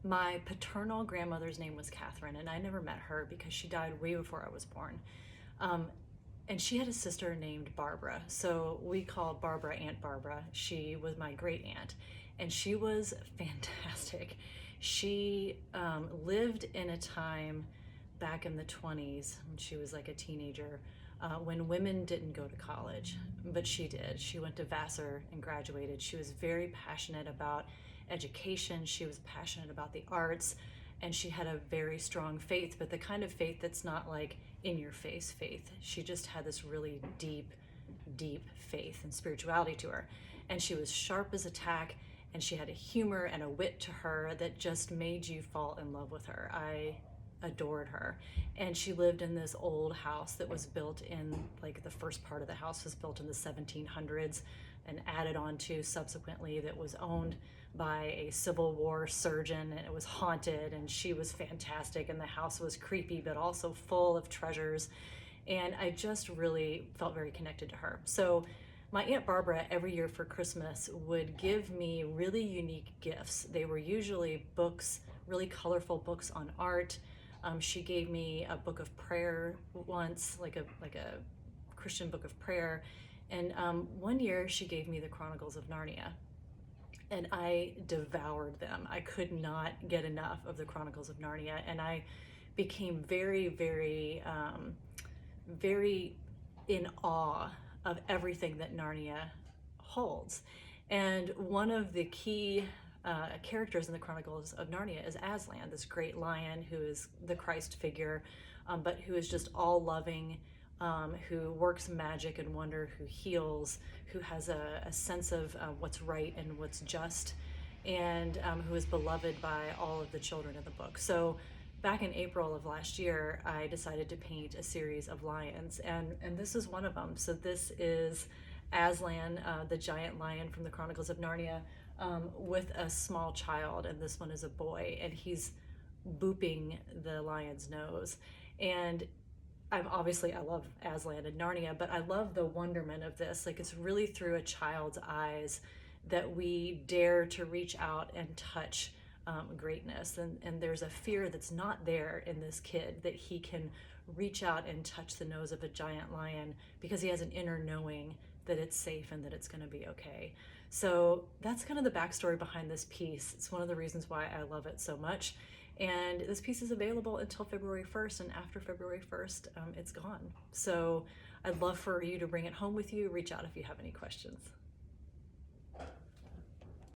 My paternal grandmother's name was Catherine, and I never met her because she died way before I was born. Um, and she had a sister named Barbara. So we called Barbara Aunt Barbara. She was my great aunt, and she was fantastic. She lived in a time back in the 20s when she was like a teenager, when women didn't go to college, but she did. She went to Vassar and graduated. She was very passionate about education. She was passionate about the arts, and she had a very strong faith, but the kind of faith that's not like in your face faith. She just had this really deep, deep faith and spirituality to her. And she was sharp as a tack, and she had a humor and a wit to her that just made you fall in love with her. I adored her. And she lived in this old house that was built in, like, the first part of the house was built in the 1700s and added on to subsequently, that was owned by a Civil War surgeon, and it was haunted, and she was fantastic, and the house was creepy but also full of treasures, and I just really felt very connected to her. So my Aunt Barbara every year for Christmas would give me really unique gifts. They were usually books, really colorful books on art. She gave me a book of prayer once, like a Christian book of prayer, and one year she gave me the Chronicles of Narnia, and I devoured them. I could not get enough of the Chronicles of Narnia, and I became very, very, very in awe of everything that Narnia holds. And one of the key characters in the Chronicles of Narnia is Aslan, this great lion who is the Christ figure, but who is just all loving, who works magic and wonder, who heals, who has a sense of what's right and what's just, and who is beloved by all of the children in the book. So back in April of last year, I decided to paint a series of lions, and this is one of them. So this is Aslan, the giant lion from the Chronicles of Narnia, with a small child, and this one is a boy, and he's booping the lion's nose. And I love Aslan and Narnia, but I love the wonderment of this. Like, it's really through a child's eyes that we dare to reach out and touch greatness. And there's a fear that's not there in this kid, that he can reach out and touch the nose of a giant lion because he has an inner knowing that it's safe and that it's going to be okay. So that's kind of the backstory behind this piece. It's one of the reasons why I love it so much. And this piece is available until February 1st, and after February 1st, it's gone. So I'd love for you to bring it home with you. Reach out if you have any questions.